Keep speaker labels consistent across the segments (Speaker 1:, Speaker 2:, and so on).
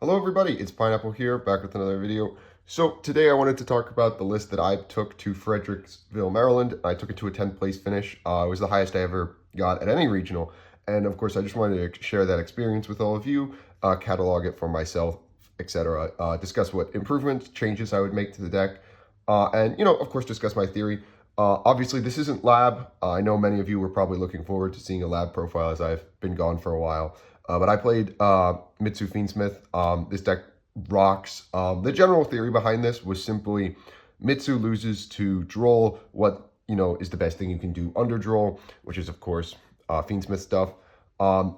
Speaker 1: Hello everybody, it's Pineapple here, back with another video. So today I wanted to talk about the list that I took to Fredericksville, Maryland. I took it to a 10th place finish. It was the highest I ever got at any regional. And of course, I just wanted to share that experience with all of you, catalog it for myself, etc. Discuss what improvements, changes I would make to the deck. And, of course, discuss my theory. Obviously, this isn't lab. I know many of you were probably looking forward to seeing a lab profile as I've been gone for a while. But I played Mitsu Fiendsmith. This deck rocks. The general theory behind this was simply Mitsu loses to Droll what, is the best thing you can do under Droll, which is, of course, Fiendsmith stuff.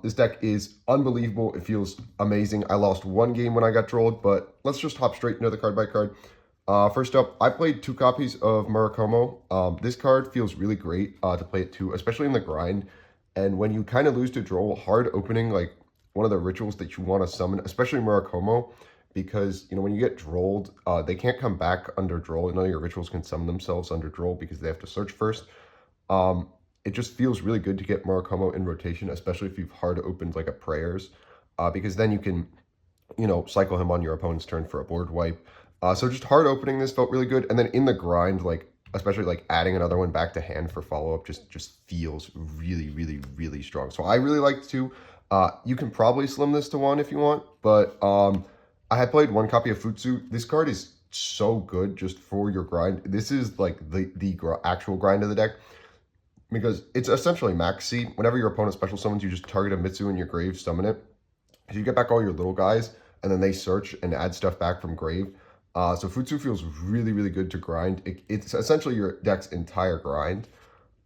Speaker 1: This deck is unbelievable. It feels amazing. I lost one game when I got Drolled, but let's just hop straight into the card by card. First up, I played 2 copies of Murakumo. This card feels really great to play it too, especially in the grind. And when you kind of lose to Droll, hard opening, like one of the rituals that you want to summon, especially Murakumo, because, when you get Drolled, they can't come back under Droll. None of your rituals can summon themselves under Droll because they have to search first. It just feels really good to get Murakumo in rotation, especially if you've hard opened like a Prayers, because then you can, cycle him on your opponent's turn for a board wipe. So just hard opening this felt really good. And then in the grind, especially adding another one back to hand for follow-up just feels really, really, really strong. So I really like to. You can probably slim this to 1 if you want, but I had played 1 copy of Futsu. This card is so good just for your grind. This is the actual grind of the deck because it's essentially max C. Whenever your opponent special summons, you just target a Mitsu in your grave, summon it. So you get back all your little guys, and then they search and add stuff back from grave. So Futsu feels really, really good to grind. It's essentially your deck's entire grind.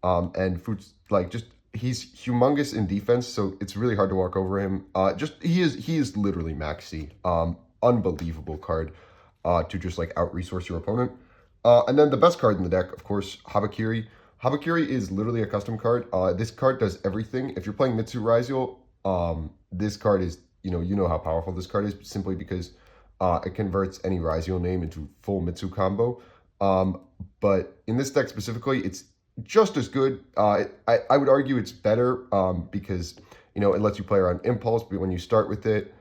Speaker 1: And Futsu, he's humongous in defense, so it's really hard to walk over him. He is literally max C. Unbelievable card to just out-resource your opponent. And then the best card in the deck, of course, Habakiri. Habakiri is literally a custom card. This card does everything. If you're playing Mitsu Raziel, this card is, you know how powerful this card is simply because it converts any Raziel name into full Mitsu combo. But in this deck specifically, it's just as good. I would argue it's better because, it lets you play around Impulse but when you start with it,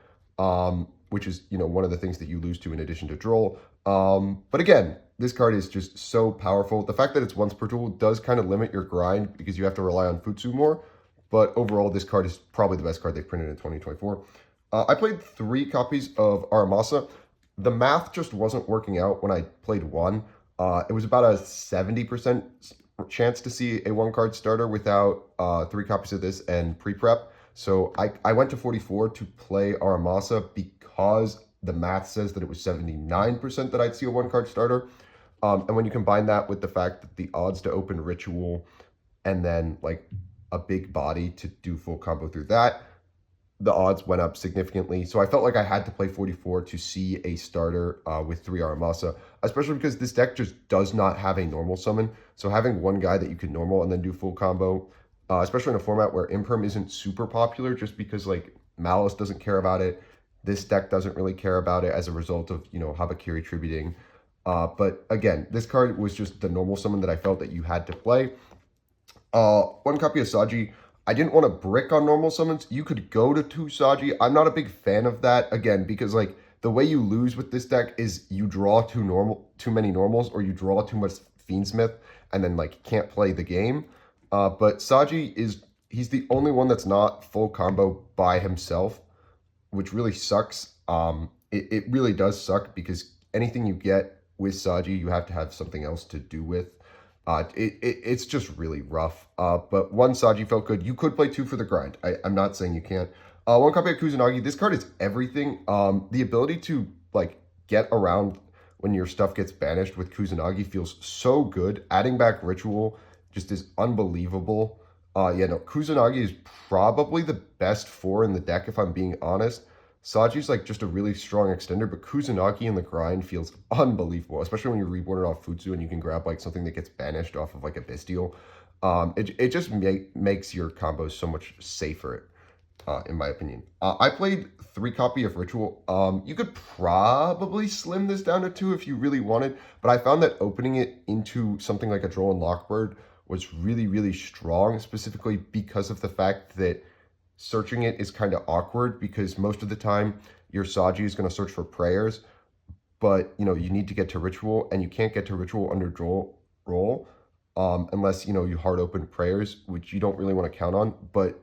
Speaker 1: which is, one of the things that you lose to in addition to Droll. But again, this card is just so powerful. The fact that it's once per duel does kind of limit your grind because you have to rely on Futsu more. But overall, this card is probably the best card they've printed in 2024. I played 3 copies of Aramasa. The math just wasn't working out when I played 1. It was about a 70% chance to see a 1-card starter without 3 copies of this and pre-prep. So I went to 44 to play Aramasa because the math says that it was 79% that I'd see a 1-card starter. And when you combine that with the fact that the odds to open Ritual and then a big body to do full combo through that, the odds went up significantly. So I felt like I had to play 44 to see a starter with 3 Aramasa, especially because this deck just does not have a normal summon. So having 1 guy that you can normal and then do full combo, especially in a format where Imperm isn't super popular just because Malice doesn't care about it. This deck doesn't really care about it as a result of, Habakiri tributing. But again, this card was just the normal summon that I felt that you had to play. 1 copy of Saji. I didn't want to brick on normal summons. You could go to 2 Saji. I'm not a big fan of that, again, because the way you lose with this deck is you draw too many normals or you draw too much Fiendsmith and then can't play the game. But Saji he's the only one that's not full combo by himself, which really sucks. It really does suck because anything you get with Saji, you have to have something else to do with. It's just really rough. But 1 Saji felt good. You could play 2 for the grind. I'm not saying you can't. 1 copy of Kusanagi. This card is everything. The ability to get around when your stuff gets banished with Kusanagi feels so good. Adding back Ritual just is unbelievable. Kusanagi is probably the best 4 in the deck if I'm being honest. Saji's just a really strong extender, but Kusanagi in the grind feels unbelievable, especially when you're reborn off Futsu and you can grab something that gets banished off of a Bestial. It just makes your combos so much safer, in my opinion. I played 3 copy of Ritual. You could probably slim this down to 2 if you really wanted, but I found that opening it into something like a Droll and Lockbird was really, really strong, specifically because of the fact that searching it is kind of awkward because most of the time your Saji is going to search for prayers, but you know you need to get to ritual, and you can't get to ritual under draw roll unless you know you hard open prayers, which you don't really want to count on. But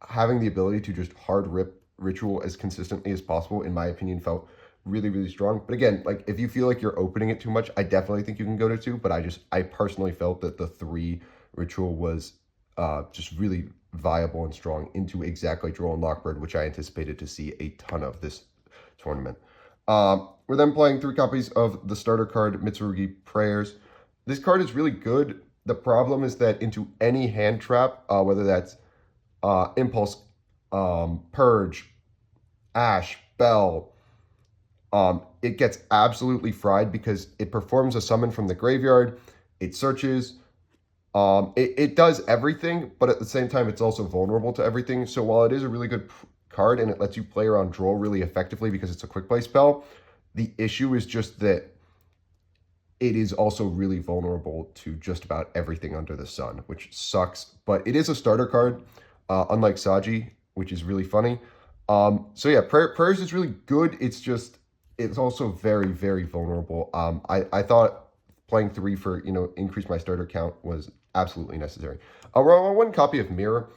Speaker 1: having the ability to just hard rip ritual as consistently as possible, in my opinion, felt really, really strong. But again, like if you feel like you're opening it too much, I definitely think you can go to 2. But I personally felt that the 3 ritual was just really viable and strong into exactly Droll and Lockbird, which I anticipated to see a ton of this tournament. We're then playing 3 copies of the starter card, Mitsurugi Prayers. This card is really good. The problem is that into any hand trap, whether that's Impulse, Purge, Ash, Bell, it gets absolutely fried because it performs a summon from the graveyard, it searches, it does everything, but at the same time, it's also vulnerable to everything. So while it is a really good card and it lets you play around Droll really effectively because it's a quick play spell, the issue is just that it is also really vulnerable to just about everything under the sun, which sucks. But it is a starter card, unlike Saji, which is really funny. So yeah, Prayers is really good. It's also very, very vulnerable. I thought playing 3 for, you know, increase my starter count was absolutely necessary. We're on 1 copy of Mirror.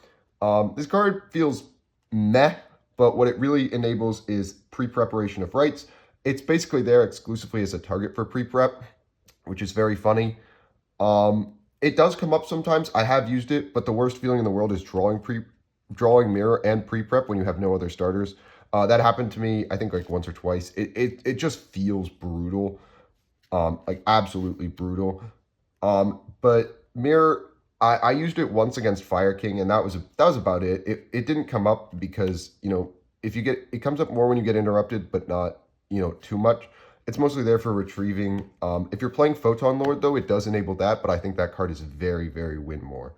Speaker 1: This card feels meh, but what it really enables is pre-preparation of rights. It's basically there exclusively as a target for pre-prep, which is very funny. It does come up sometimes. I have used it, but the worst feeling in the world is drawing Mirror and pre-prep when you have no other starters. That happened to me, I think, like once or twice. It just feels brutal, like absolutely brutal. But Mirror, I used it once against Fire King, and that was about it. It didn't come up because, you know, if you get, it comes up more when you get interrupted, but not, you know, too much. It's mostly there for retrieving. If you're playing Photon Lord, though, it does enable that, but I think that card is very, very win more.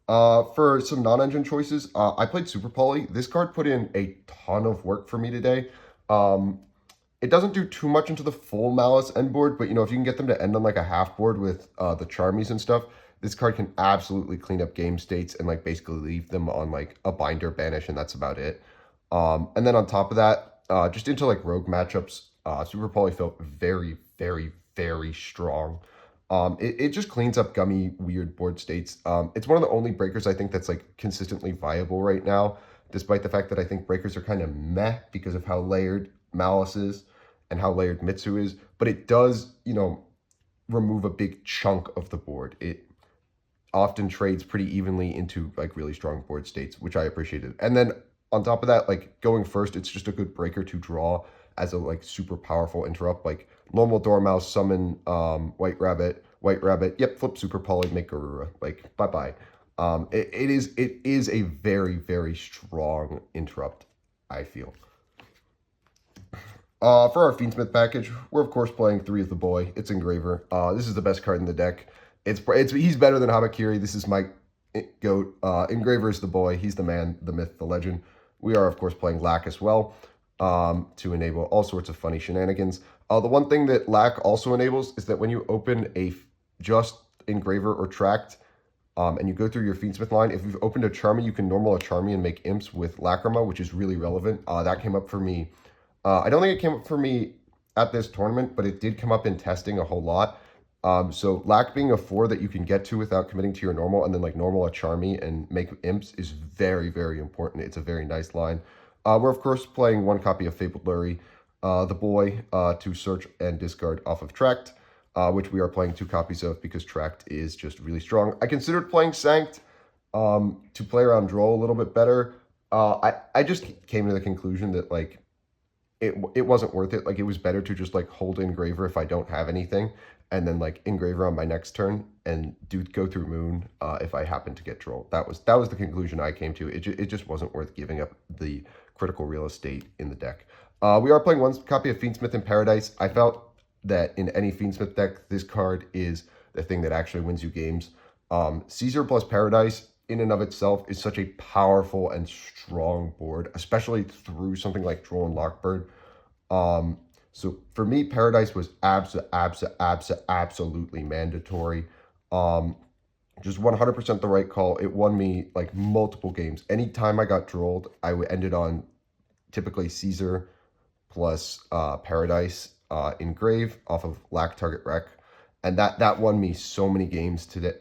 Speaker 1: For some non-engine choices, I played Super Poly. This card put in a ton of work for me today. It doesn't do too much into the full Malice end board, but, you know, if you can get them to end on, like, a half board with the Charmies and stuff, this card can absolutely clean up game states and, like, basically leave them on, like, a Binder Banish, and that's about it. And then on top of that, just into, like, rogue matchups, Super Poly felt very, very, very strong. It just cleans up gummy, weird board states. It's one of the only breakers I think that's like consistently viable right now, despite the fact that I think breakers are kind of meh because of how layered Malice is and how layered Mitsu is. But it does, you know, remove a big chunk of the board. It often trades pretty evenly into like really strong board states, which I appreciated. And then on top of that, like going first, it's just a good breaker to draw as a like super powerful interrupt. Like normal Dormouse, summon White Rabbit, yep, flip Super Poly, make Garura. Like bye-bye. It is a very, very strong interrupt, I feel. For our Fiendsmith package, we're of course playing 3 of the boy. It's Engraver. This is the best card in the deck. He's better than Habakiri. This is my goat. Engraver is the boy. He's the man, the myth, the legend. We are of course playing Lack as well, to enable all sorts of funny shenanigans. The one thing that Lack also enables is that when you open a just Engraver or Tract, and you go through your Fiendsmith line, if you've opened a Charmy, you can normal a Charmy and make imps with Lacrima, which is really relevant. That came up for me. I don't think it came up for me at this tournament, but it did come up in testing a whole lot. So Lack being a 4 that you can get to without committing to your normal, and then like normal a Charmy and make imps is very, very important. It's a very nice line. We're of course playing 1 copy of Fabled Lurie, the boy, to search and discard off of Tract, which we are playing 2 copies of because Tract is just really strong. I considered playing Sanct to play around Droll a little bit better. I just came to the conclusion that like it wasn't worth it. Like it was better to just like hold Engraver if I don't have anything, and then like Engraver on my next turn and go through Moon if I happen to get Droll. That was the conclusion I came to. It just wasn't worth giving up the critical real estate in the deck. We are playing 1 copy of Fiendsmith in Paradise. I felt that in any Fiendsmith deck, this card is the thing that actually wins you games. Caesar plus Paradise in and of itself is such a powerful and strong board, especially through something like Droll and Lockbird. So for me, Paradise was absolutely mandatory. Just 100% the right call. It won me like multiple games. Anytime I got Drolled, I ended on typically Caesar plus Paradise Engrave off of Lack Target Wreck. And that won me so many games today.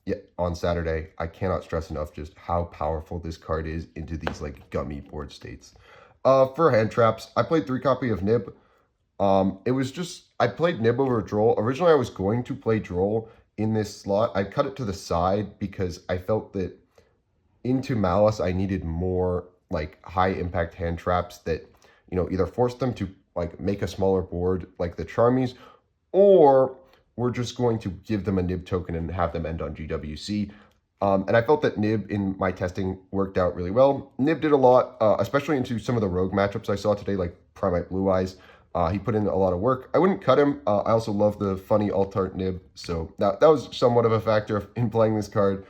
Speaker 1: Yeah, on Saturday. I cannot stress enough just how powerful this card is into these like gummy board states. For hand traps, I played 3 copy of Nib. It was just I played Nib over Droll. Originally, I was going to play Droll in this slot. I cut it to the side because I felt that into Malice I needed more like high impact hand traps that either force them to like make a smaller board like the Charmies, or we're just going to give them a Nib token and have them end on GWC. And I felt that Nib in my testing worked out really well. Nib did a lot, especially into some of the rogue matchups I saw today, like Primite Blue Eyes. He put in a lot of work. I wouldn't cut him. I also love the funny alt-art Nib, so that was somewhat of a factor in playing this card.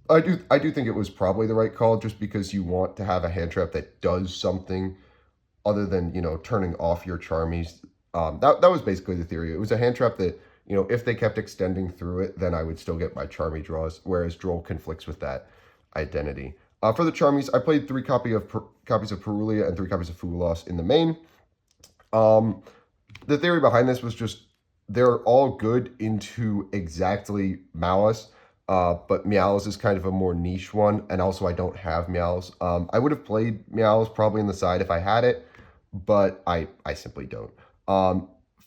Speaker 1: I do think it was probably the right call, just because you want to have a hand trap that does something other than turning off your Charmies. That was basically the theory. It was a hand trap that if they kept extending through it, then I would still get my Charmy draws, whereas Droll conflicts with that identity. For the Charmies, I played 3 copies of Perulia and 3 copies of Fugalos in the main. The theory behind this was just they're all good into exactly Malice, but Meowles is kind of a more niche one, and also I don't have Meowles. I would have played Meowles probably in the side if I had it, but I simply don't.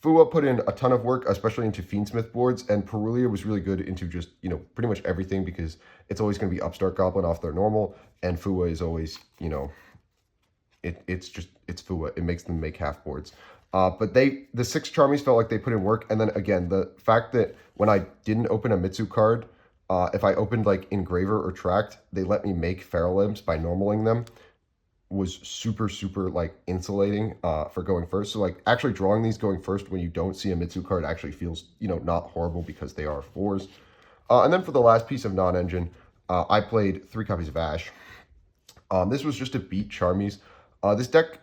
Speaker 1: Fua put in a ton of work, especially into Fiendsmith boards, and Perulia was really good into just, pretty much everything, because it's always going to be Upstart Goblin off their normal, and Fua is always, it's Fua. It makes them make half boards. But the 6 Charmies felt like they put in work, and then again, the fact that when I didn't open a Mitsu card, if I opened like Engraver or Tract, they let me make Feral Imps by normaling them, was super, super like insulating for going first. So like actually drawing these going first when you don't see a Mitsu card actually feels, not horrible, because they are 4s. And then for the last piece of non-engine, I played 3 copies of Ash. This was just to beat Charmies. This deck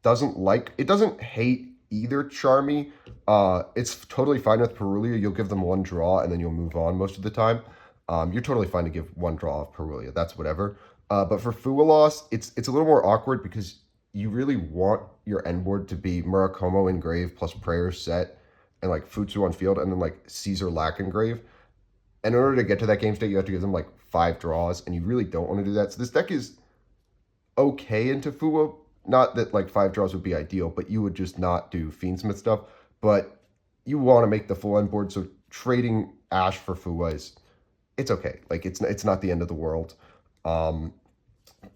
Speaker 1: doesn't hate either Charmy. It's totally fine with Perulia. You'll give them 1 draw and then you'll move on most of the time. You're totally fine to give 1 draw of Perulia. That's whatever. But for Fugalos, it's a little more awkward, because you really want your end board to be Murakomo Engrave plus Prayer set, and like Futsu on field, and then like Caesar Lack Engrave. And in order to get to that game state, you have to give them like 5 draws, and you really don't want to do that. So this deck is okay into Fua. Not that like 5 draws would be ideal, but you would just not do Fiendsmith stuff. But you want to make the full end board, so trading Ash for Fua it's okay. Like it's not the end of the world.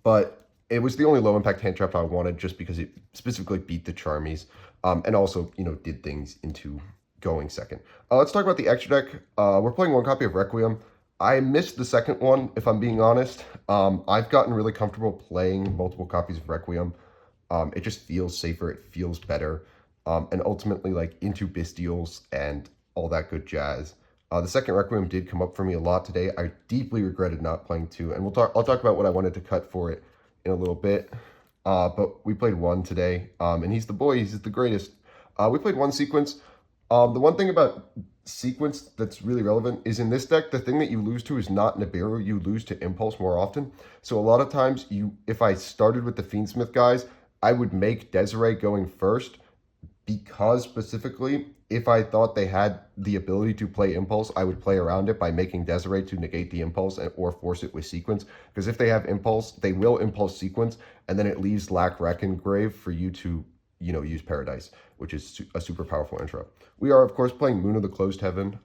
Speaker 1: But it was the only low impact hand trap I wanted, just because it specifically beat the Charmies, and also did things into going second. Let's talk about the extra deck. We're playing 1 copy of Requiem. I missed the second one, if I'm being honest. I've gotten really comfortable playing multiple copies of Requiem. It just feels safer, it feels better, and ultimately like into Bestials and all that good jazz. The second Requiem did come up for me a lot today. I deeply regretted not playing 2, and I'll talk about what I wanted to cut for it in a little bit. But we played 1 today, and he's the boy. He's the greatest. We played 1 sequence. The one thing about sequence that's really relevant is in this deck, the thing that you lose to is not Nibiru. You lose to Impulse more often. So a lot of times, if I started with the Fiendsmith guys, I would make Desiree going first, because specifically, if I thought they had the ability to play Impulse, I would play around it by making Desiree to negate the Impulse or force it with Sequence. Because if they have Impulse, they will Impulse Sequence, and then it leaves Lack Wreck Engrave for you to, use Paradise, which is a super powerful intro. We are, of course, playing Moon of the Closed Heaven.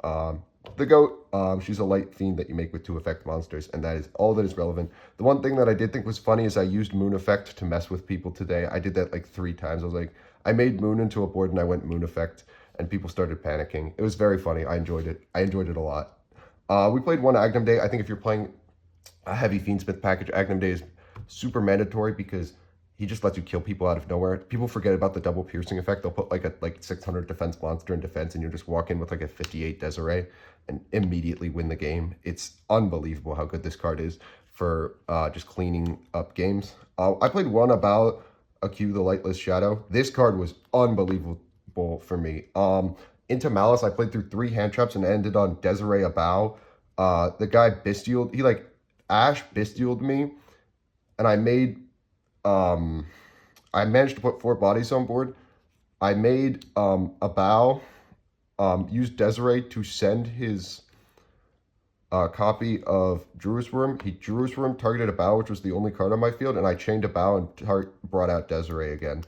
Speaker 1: The GOAT, she's a light fiend that you make with 2 effect monsters, and that is all that is relevant. The one thing that I did think was funny is I used Moon Effect to mess with people today. I did that like 3 times. I was like, I made Moon into a board and I went Moon Effect, and people started panicking. It was very funny. I enjoyed it. I enjoyed it a lot. We played 1 Agnum Day. I think if you're playing a heavy Fiendsmith package, Agnum Day is super mandatory, because he just lets you kill people out of nowhere. People forget about the double piercing effect. They'll put like a 600 defense monster in defense, and you just walk in with like a 58 Desiree and immediately win the game. It's unbelievable how good this card is for just cleaning up games. I played 1 about Aq the Lightless Shadow. This card was unbelievable for me. Into Malice, I played through 3 hand traps and ended on Desiree Abao. The guy Bestialed, Ash Bestialed me, and I made I managed to put 4 bodies on board. I made a bow, used Desiree to send his copy of Druid's Worm. He Druid's Worm targeted a bow, which was the only card on my field, and I chained a bow and brought out Desiree again.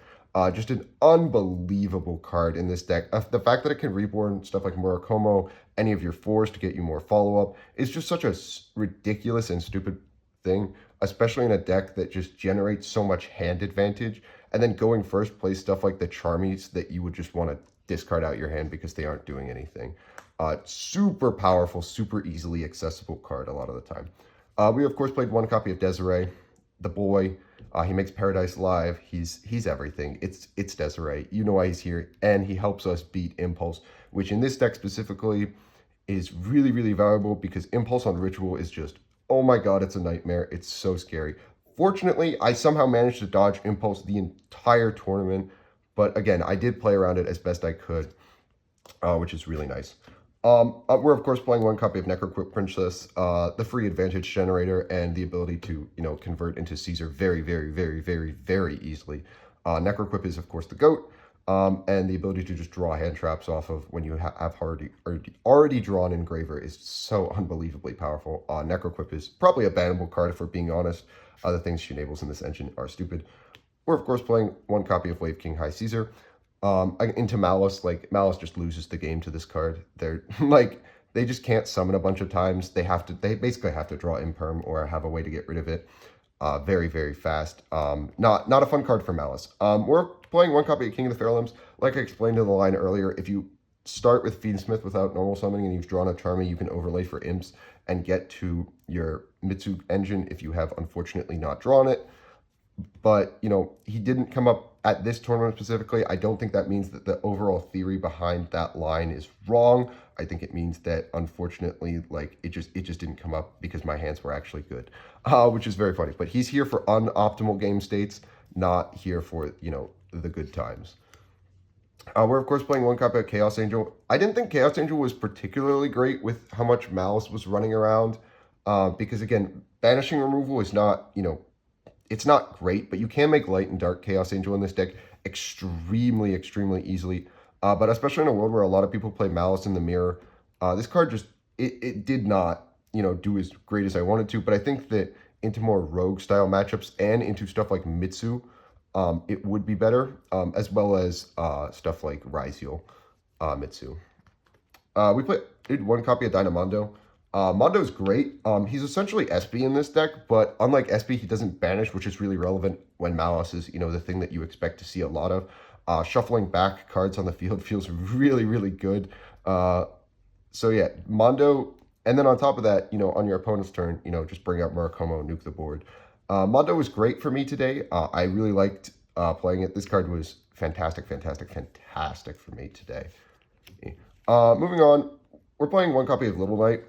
Speaker 1: Just an unbelievable card in this deck. The fact that it can reborn stuff like Murakumo, any of your 4s to get you more follow-up, is just such a ridiculous and stupid thing, especially in a deck that just generates so much hand advantage. And then going first plays stuff like the Charmies that you would just want to discard out your hand because they aren't doing anything. Super powerful, super easily accessible card a lot of the time. We, of course, played 1 copy of Desiree, the boy. He makes Paradise Live. He's everything. It's Desiree. You know why he's here. And he helps us beat Impulse, which in this deck specifically is really, really valuable because Impulse on Ritual is just, oh my god, it's a nightmare. It's so scary. Fortunately, I somehow managed to dodge Impulse the entire tournament. But again, I did play around it as best I could, which is really nice. We're, of course, playing 1 copy of Necroquip Princess, the free advantage generator, and the ability to, convert into Caesar very, very, very, very, very easily. Necroquip is, of course, the GOAT, and the ability to just draw hand traps off of when you have already drawn Engraver is so unbelievably powerful. Necroquip is probably a bannable card, if we're being honest. Other things she enables in this engine are stupid. We're, of course, playing 1 copy of Wave King High Caesar. Into Malice, like, Malice just loses the game to this card. They're, like, they just can't summon a bunch of times. They basically have to draw Imperm or have a way to get rid of it very, very fast. Not a fun card for Malice. We're playing 1 copy of King of the Fair Limbs. Like I explained in the line earlier, if you start with Fiendsmith without normal summoning and you've drawn a Charmy, you can overlay for Imps and get to your Mitsu engine if you have unfortunately not drawn it. But, he didn't come up at this tournament specifically. I don't think that means that the overall theory behind that line is wrong. I think it means that, unfortunately, like, it just didn't come up because my hands were actually good, which is very funny. But he's here for unoptimal game states, not here for, the good times. We're, of course, playing 1 copy of Chaos Angel. I didn't think Chaos Angel was particularly great with how much Malice was running around, because, again, banishing removal is not, it's not great, but you can make Light and Dark Chaos Angel in this deck extremely, extremely easily. But especially in a world where a lot of people play Malice in the Mirror, this card just, it did not, do as great as I wanted to. But I think that into more rogue-style matchups and into stuff like Mitsu, it would be better, as well as stuff like Raziel Mitsu. We did 1 copy of Dynamondo. Mondo's great. He's essentially SB in this deck, but unlike SB, he doesn't banish, which is really relevant when Malice is, the thing that you expect to see a lot of. Shuffling back cards on the field feels really, really good. So yeah, Mondo, and then on top of that, on your opponent's turn, just bring out Murakumo, nuke the board. Mondo was great for me today. I really liked playing it. This card was fantastic, fantastic, fantastic for me today. Moving on, we're playing 1 copy of Little Knight.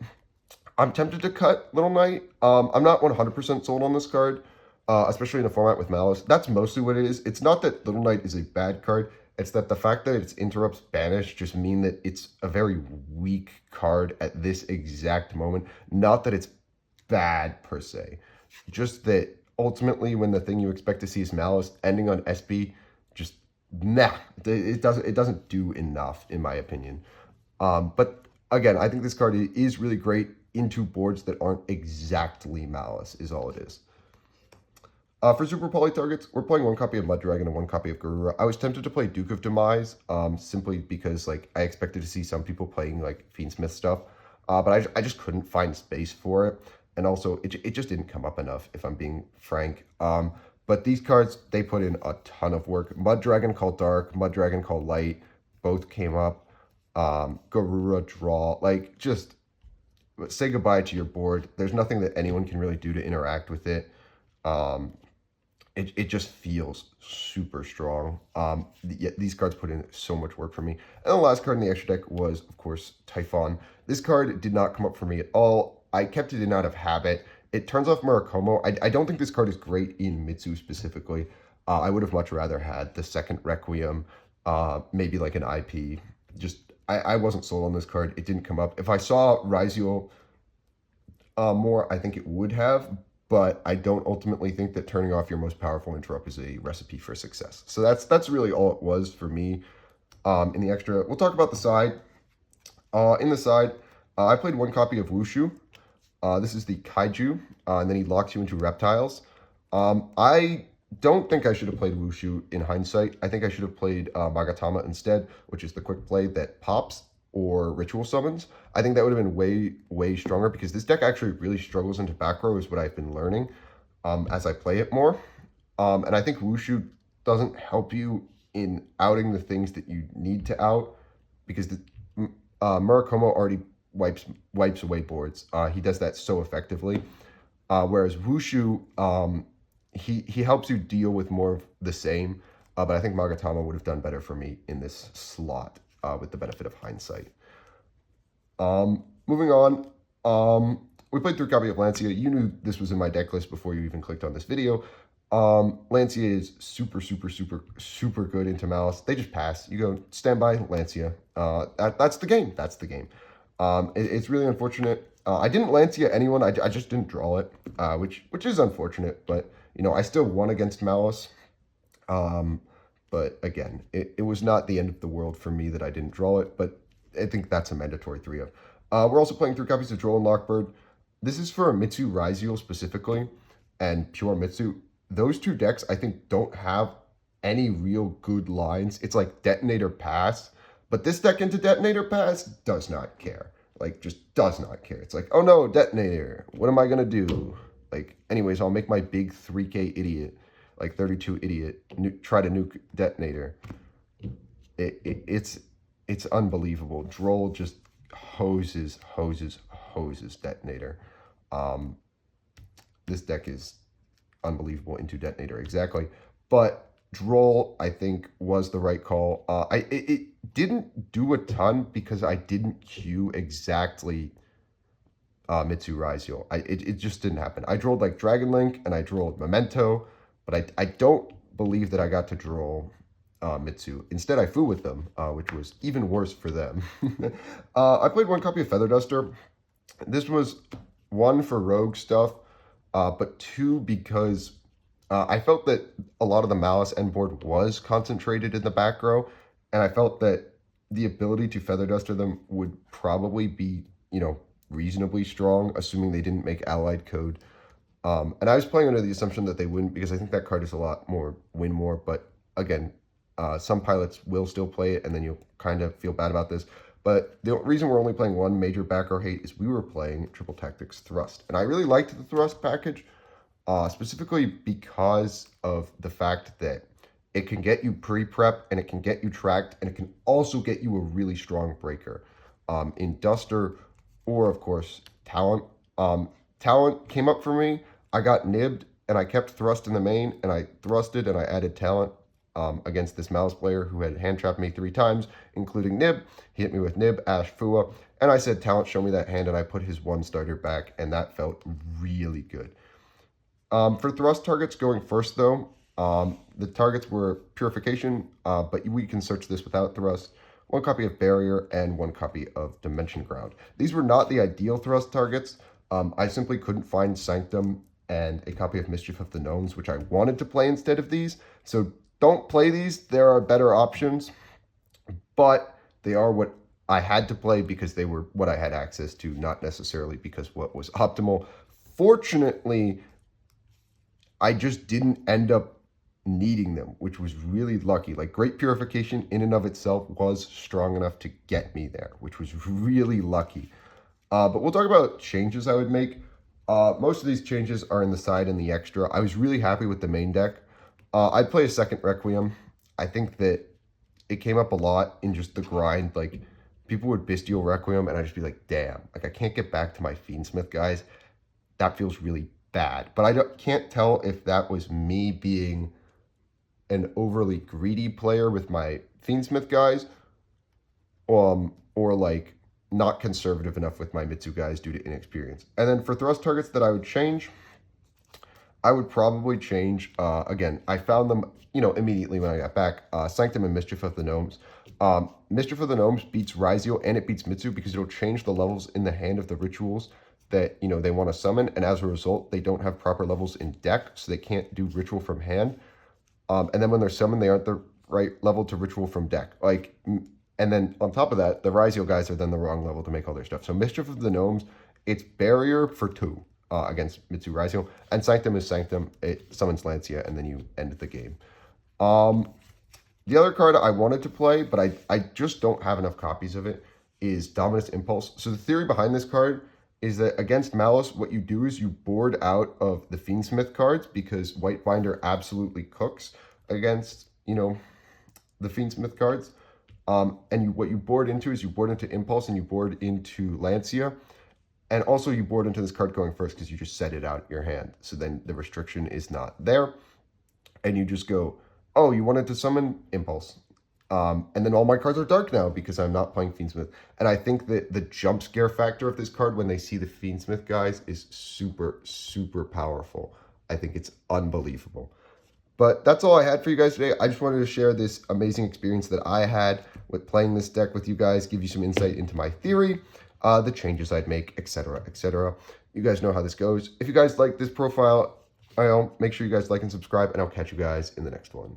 Speaker 1: I'm tempted to cut Little Knight. I'm not 100% sold on this card, especially in a format with Malice. That's mostly what it is. It's not that Little Knight is a bad card. It's that the fact that its interrupts banish just mean that it's a very weak card at this exact moment. Not that it's bad per se. Just that ultimately when the thing you expect to see is Malice ending on SB, just nah. It doesn't do enough in my opinion. But again, I think this card is really great into boards that aren't exactly Malice, is all it is. For Super Poly targets, we're playing 1 copy of Mud Dragon and 1 copy of Garura. I was tempted to play Duke of Demise, simply because, like, I expected to see some people playing, like, Fiendsmith stuff, but I just couldn't find space for it, and also, it just didn't come up enough, if I'm being frank. But these cards, they put in a ton of work. Mud Dragon called Dark, Mud Dragon called Light, both came up. Garura draw, like, just say goodbye to your board. There's nothing that anyone can really do to interact with it. It just feels super strong. These cards put in so much work for me. And the last card in the extra deck was, of course, Typhon. This card did not come up for me at all. I kept it in out of habit. It turns off Murakumo. I don't think this card is great in Mitsu specifically. I would have much rather had the second Requiem, maybe like an IP. Just, I wasn't sold on this card. It didn't come up. If I saw Raziel more, I think it would have. but I don't ultimately think that turning off your most powerful interrupt is a recipe for success. So that's really all it was for me. In the extra, we'll talk about the side. In the side, I played one copy of Wushu. This is the Kaiju, and then he locks you into reptiles. I don't think I should have played Wushu in hindsight. I think I should have played Magatama instead, which is the quick play that pops or ritual summons. I think that would have been way stronger because this deck actually really struggles into back row is what I've been learning as I play it more. And I think Wushu doesn't help you in outing the things that you need to out because the Murakumo already wipes away boards. He does that so effectively. Whereas Wushu, he helps you deal with more of the same. But I think Magatama would have done better for me in this slot with the benefit of hindsight. Moving on, we played through a copy of Lancia. You knew this was in my deck list before you even clicked on this video. Lancia is super good into Malice. They just pass. You go standby, Lancia. That's the game. That's the game. It's really unfortunate. I didn't Lancia anyone. I just didn't draw it, which is unfortunate. But you know, I still won against Malice. But again, it was not the end of the world for me that I didn't draw it. But I think that's a mandatory 3 of. We're also playing through copies of Droll and Lockbird. This is for Mitsu Raziel specifically, and Pure Mitsu. Those two decks, I think, don't have any real good lines. It's like Detonator Pass, but this deck into Detonator Pass does not care. Like, just does not care. It's like, oh no, Detonator. What am I going to do? Like, anyways, I'll make my big 3K idiot, like 32 idiot, try to nuke Detonator. It's unbelievable. Droll just hoses Detonator. This deck is unbelievable into Detonator, exactly. But Droll, I think, was the right call. It didn't do a ton because I didn't queue exactly Mitsu Raziel. It just didn't happen. I drolled like Dragon Link and I drolled Memento, but I don't believe that I got to droll Mitsu. Instead, I flew with them, which was even worse for them. I played one copy of Feather Duster. This was one for rogue stuff, but two because I felt that a lot of the Malice end board was concentrated in the back row, and I felt that the ability to Feather Duster them would probably be, you know, reasonably strong, assuming they didn't make Allied Code. And I was playing under the assumption that they wouldn't because I think that card is a lot more win more, but again, some pilots will still play it, and then you'll kind of feel bad about this. But the reason we're only playing one major back row hate is we were playing Triple Tactics Thrust. And I really liked the Thrust package, specifically because of the fact that it can get you pre-prep, and it can get you tracked, and it can also get you a really strong breaker in Duster, or of course, Talent. Talent came up for me. I got nibbed, and I kept Thrust in the main, and I thrusted, and I added Talent. Against this Malice player who had hand trapped me 3 times, including Nib. He hit me with Nib, Ash, Fua, and I said, Talent, show me that hand, and I put his 1 starter back, and that felt really good. For Thrust targets going first, though, the targets were Purification, but we can search this without Thrust, 1 copy of Barrier, and 1 copy of Dimension Ground. These were not the ideal Thrust targets. I simply couldn't find Sanctum and a copy of Mischief of the Gnomes, which I wanted to play instead of these, so don't play these. There are better options, but they are what I had to play because they were what I had access to, not necessarily because what was optimal. Fortunately, I just didn't end up needing them, which was really lucky. Like, Great Purification in and of itself was strong enough to get me there, which was really lucky. But we'll talk about changes I would make. Most of these changes are in the side and the extra. I was really happy with the main deck. I'd play a second Requiem. I think that it came up a lot in just the grind. Like, people would Bestial Requiem, and I'd just be like, damn, like, I can't get back to my Fiendsmith guys. That feels really bad. But I can't tell if that was me being an overly greedy player with my Fiendsmith guys, or like, not conservative enough with my Mitsu guys due to inexperience. And then for Thrust targets that I would change, I would probably change, again, I found them, you know, immediately when I got back, Sanctum and Mischief of the Gnomes. Mischief of the Gnomes beats Raziel and it beats Mitsu because it'll change the levels in the hand of the rituals that, you know, they want to summon, and as a result, they don't have proper levels in deck, so they can't do ritual from hand. And then when they're summoned, they aren't the right level to ritual from deck. Like, and then on top of that, the Raziel guys are then the wrong level to make all their stuff. So Mischief of the Gnomes, it's barrier for 2 against Mitsu Raziel, and Sanctum is Sanctum. It summons Lancia, and then you end the game. The other card I wanted to play, but I just don't have enough copies of it, is Dominus Impulse. So the theory behind this card is that against Malice, what you do is you board out of the Fiendsmith cards, because White Binder absolutely cooks against, you know, the Fiendsmith cards. And what you board into is you board into Impulse and you board into Lancia. And also you board into this card going first because you just set it out your hand. So then the restriction is not there. And you just go, oh, you wanted to summon Impulse. And then all my cards are dark now because I'm not playing Fiendsmith. And I think that the jump scare factor of this card when they see the Fiendsmith guys is super, super powerful. I think it's unbelievable. But that's all I had for you guys today. I just wanted to share this amazing experience that I had with playing this deck with you guys, give you some insight into my theory, the changes I'd make, etc., etc. You guys know how this goes. If you guys like this profile, make sure you guys like and subscribe, and I'll catch you guys in the next one.